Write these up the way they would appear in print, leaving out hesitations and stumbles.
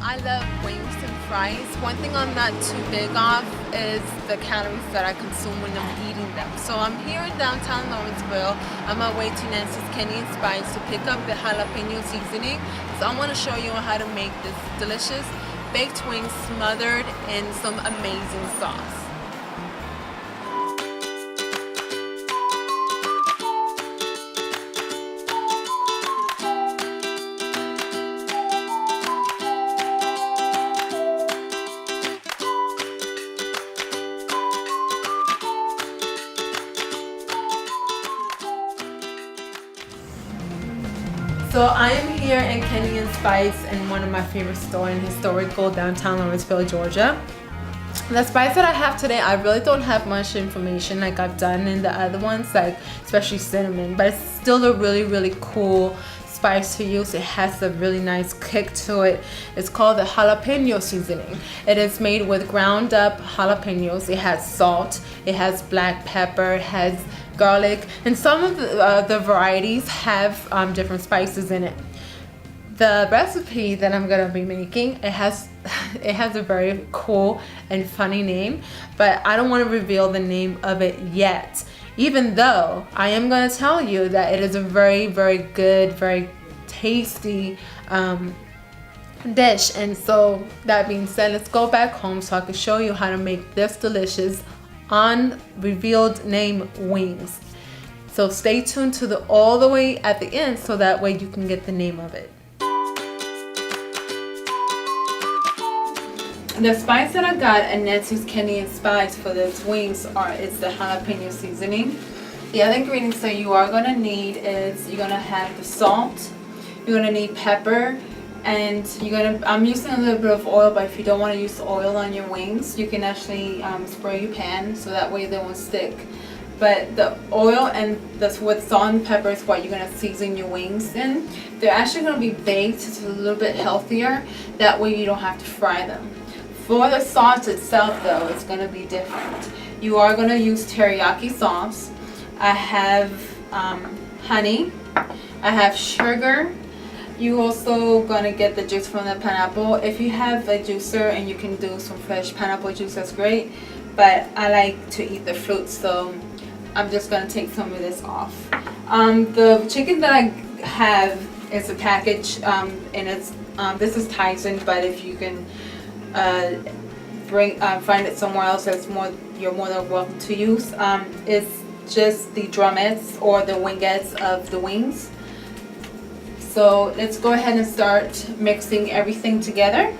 I love wings and fries. One thing I'm not too big off is the calories that I consume when I'm eating them. So I'm here in downtown Lawrenceville. I'm on my way to Nancy's Kenny and Spice to pick up the jalapeño seasoning. So I want to show you how to make this delicious baked wings smothered in some amazing sauce. So I am here in Kenny and Spice in one of my favorite stores in historical downtown Lawrenceville, Georgia. The spice that I have today, I really don't have much information like I've done in the other ones, like especially cinnamon, but it's still a really cool spice to use. It has a really nice kick to it. It's called the jalapeno seasoning. It is made with ground up jalapenos. It has salt, it has black pepper, it has garlic, and some of the varieties have different spices in it. The recipe that I'm gonna be making, it has a very cool and funny name, but I don't want to reveal the name of it yet, even though I am gonna tell you that it is a very good, very tasty dish. And so that being said, let's go back home so I can show you how to make this delicious unrevealed name wings. So stay tuned to all the way at the end so that way you can get the name of it. The spice that I got at Nancy's Kenny and Spice for these wings is the jalapeno seasoning. The other ingredients that you are going to need is you're going to have the salt, you're going to need pepper, and I'm using a little bit of oil, but if you don't want to use oil on your wings, you can actually spray your pan so that way they won't stick. But the oil and with salt and pepper is what you're going to season your wings in. They're actually going to be baked. It's a little bit healthier. That way you don't have to fry them. For the sauce itself though, it's going to be different. You are going to use teriyaki sauce. I have honey. I have sugar. You also gonna get the juice from the pineapple. If you have a juicer and you can do some fresh pineapple juice, that's great. But I like to eat the fruit, so I'm just gonna take some of this off. The chicken that I have is a package, and it's this is Tyson. But if you can find it somewhere else, you're more than welcome to use. It's just the drumettes or the wingettes of the wings. So let's go ahead and start mixing everything together.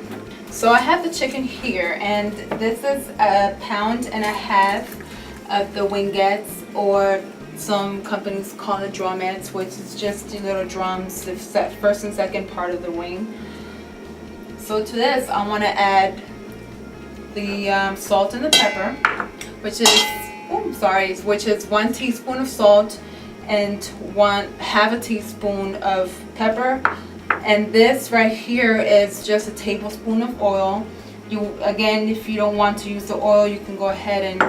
So I have the chicken here, and this is 1.5 pounds of the wingettes, or some companies call it drumettes, which is just the little drums, the first and second part of the wing. So to this, I want to add the salt and the pepper, which is 1 teaspoon of salt and 1/2 teaspoon of pepper, and this right here is just a tablespoon of oil. Again, if you don't want to use the oil, you can go ahead and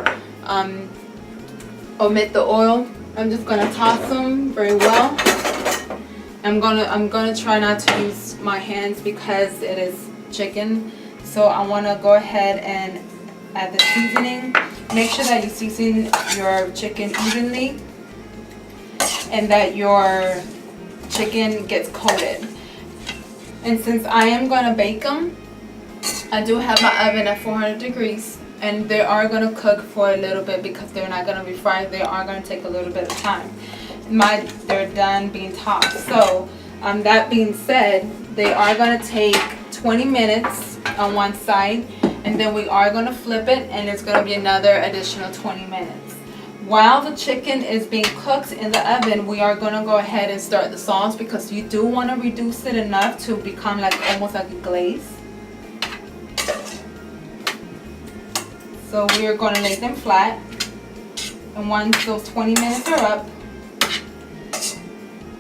omit the oil. I'm just gonna toss them very well. I'm gonna try not to use my hands because it is chicken. So I want to go ahead and add the seasoning. Make sure that you season your chicken evenly and that your chicken gets coated. And since I am going to bake them, I do have my oven at 400 degrees, and they are going to cook for a little bit because they're not going to be fried. They are going to take a little bit of time. They're done being tossed. So that being said, they are going to take 20 minutes on one side, and then we are going to flip it, and it's going to be another additional 20 minutes. While the chicken is being cooked in the oven, we are going to go ahead and start the sauce, because you do want to reduce it enough to become almost like a glaze. So we are going to lay them flat, and once those 20 minutes are up,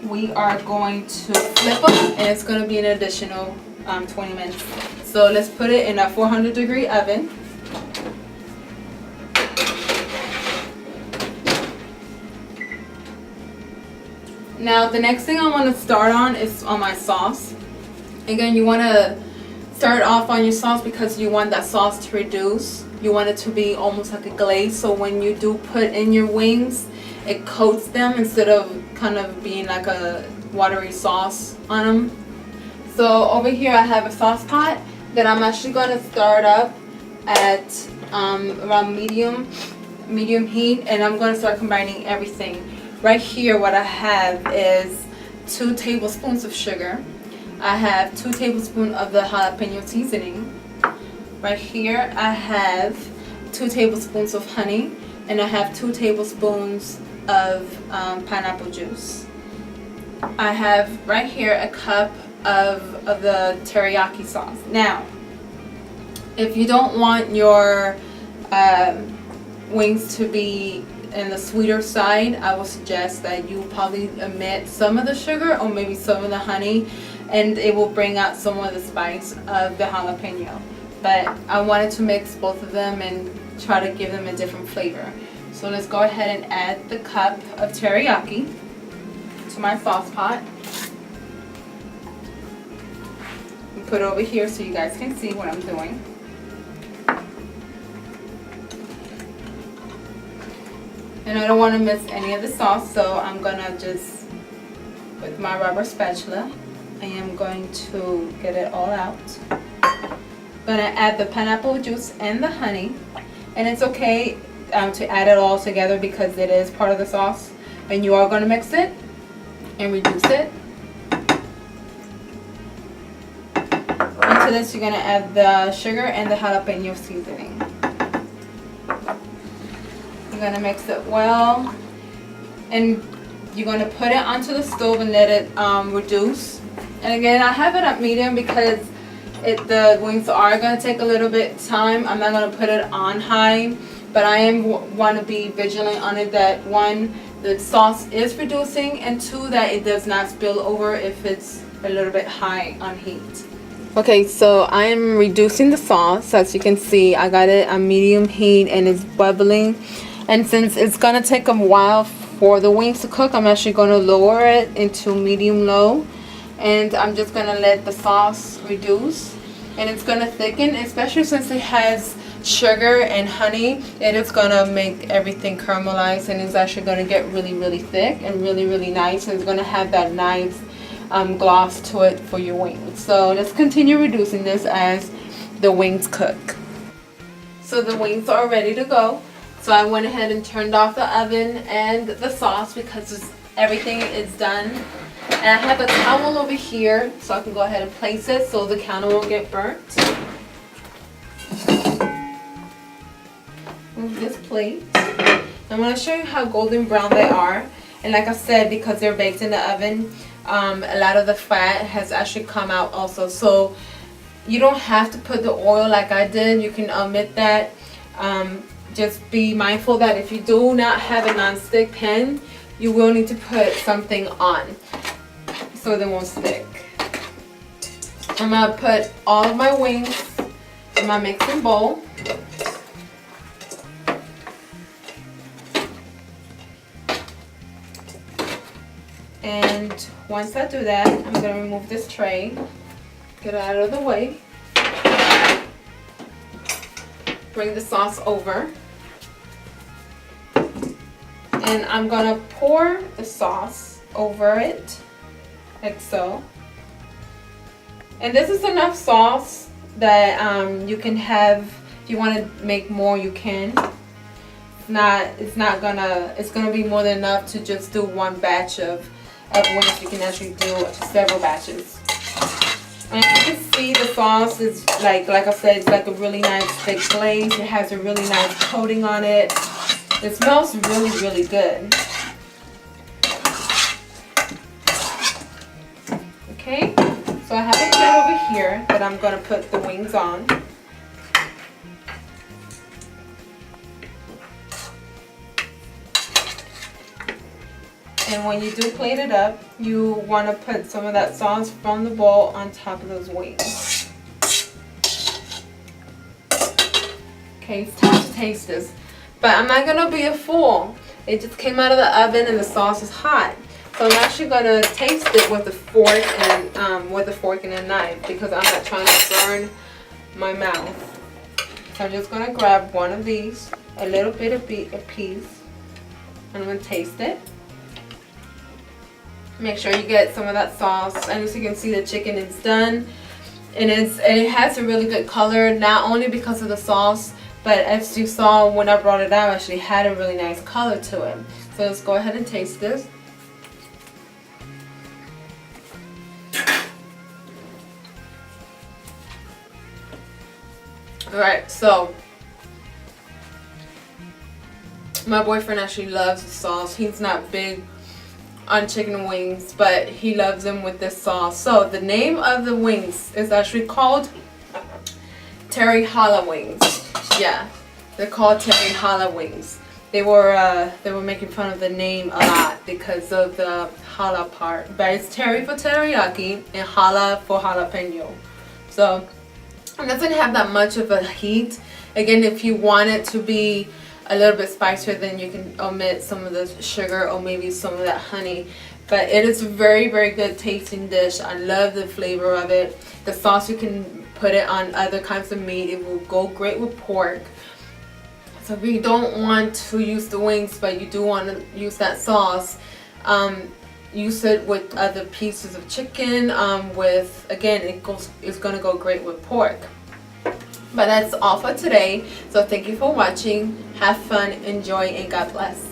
we are going to flip them, and it's going to be an additional 20 minutes. So let's put it in a 400 degree oven. Now the next thing I want to start on is on my sauce. Again, you want to start off on your sauce because you want that sauce to reduce. You want it to be almost like a glaze, so when you do put in your wings, it coats them instead of kind of being like a watery sauce on them. So over here I have a sauce pot that I'm actually going to start up at around medium heat, and I'm going to start combining everything. Right here what I have is 2 tablespoons of sugar. I have 2 tablespoons of the jalapeño seasoning. Right here I have 2 tablespoons of honey, and I have 2 tablespoons of pineapple juice. I have right here a cup of the teriyaki sauce. Now, if you don't want your wings to be in the sweeter side, I will suggest that you probably omit some of the sugar or maybe some of the honey, and it will bring out some of the spice of the jalapeno. But I wanted to mix both of them and try to give them a different flavor. So let's go ahead and add the cup of teriyaki to my sauce pot. And put it over here so you guys can see what I'm doing. And I don't want to miss any of the sauce, so I'm gonna just, with my rubber spatula, I am going to get it all out. I'm gonna add the pineapple juice and the honey, and it's okay to add it all together because it is part of the sauce, and you are going to mix it and reduce it. Into this you're going to add the sugar and the jalapeno seasoning. You're going to mix it well, and you're going to put it onto the stove and let it reduce. And again, I have it at medium because the wings are going to take a little bit of time. I'm not going to put it on high, but I want to be vigilant on it that 1, the sauce is reducing, and 2, that it does not spill over if it's a little bit high on heat. Okay, so I am reducing the sauce. As you can see, I got it on medium heat and it's bubbling. And since it's going to take a while for the wings to cook, I'm actually going to lower it into medium low. And I'm just going to let the sauce reduce. And it's going to thicken, especially since it has sugar and honey. It is going to make everything caramelized, and it's actually going to get really, really thick and really, really nice. And it's going to have that nice gloss to it for your wings. So let's continue reducing this as the wings cook. So the wings are ready to go. So I went ahead and turned off the oven and the sauce because everything is done. And I have a towel over here so I can go ahead and place it so the counter won't get burnt. Move this plate. I'm going to show you how golden brown they are. And like I said, because they're baked in the oven, a lot of the fat has actually come out also. So you don't have to put the oil like I did. You can omit that. Just be mindful that if you do not have a non-stick pan, you will need to put something on so they won't stick. I'm going to put all of my wings in my mixing bowl. And once I do that, I'm going to remove this tray, get it out of the way, bring the sauce over, and I'm going to pour the sauce over it, like so. And this is enough sauce that you can have. If you want to make more, you can. It's gonna be more than enough to just do one batch of wings. You can actually do several batches. And you can see the sauce is like I said, it's like a really nice thick glaze. It has a really nice coating on it. It smells really, really good. Okay, so I have a plate over here that I'm going to put the wings on. And when you do plate it up, you want to put some of that sauce from the bowl on top of those wings. Okay, it's time to taste this. But I'm not going to be a fool. It just came out of the oven and the sauce is hot. So I'm actually gonna taste it with a fork and a knife because I'm not trying to burn my mouth. So I'm just gonna grab one of these, a little bit of a piece, and I'm gonna taste it. Make sure you get some of that sauce, and as you can see, the chicken is done, and it has a really good color, not only because of the sauce, but as you saw when I brought it out, it actually had a really nice color to it. So let's go ahead and taste this. Alright, so my boyfriend actually loves the sauce. He's not big on chicken wings, but he loves them with this sauce. So the name of the wings is actually called Terijala Wings. Yeah, they're called Teryjala Wings. They were making fun of the name a lot because of the hala part, but it's Teri for teriyaki and hala for jalapeño. So it doesn't have that much of a heat. Again, if you want it to be a little bit spicier, then you can omit some of the sugar or maybe some of that honey. But it is a very, very good tasting dish. I love the flavor of it. The sauce, you can put it on other kinds of meat. It will go great with pork. So if you don't want to use the wings, but you do want to use that sauce, use it with other pieces of chicken. It's gonna go great with pork. But that's all for today. So thank you for watching. Have fun, enjoy, and God bless.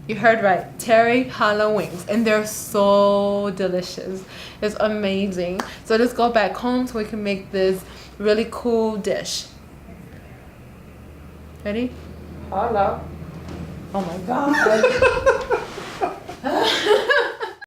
You heard right, Teryjala Wings, and they're so delicious. It's amazing. So let's go back home so we can make this really cool dish. Ready? Hello. Oh my God.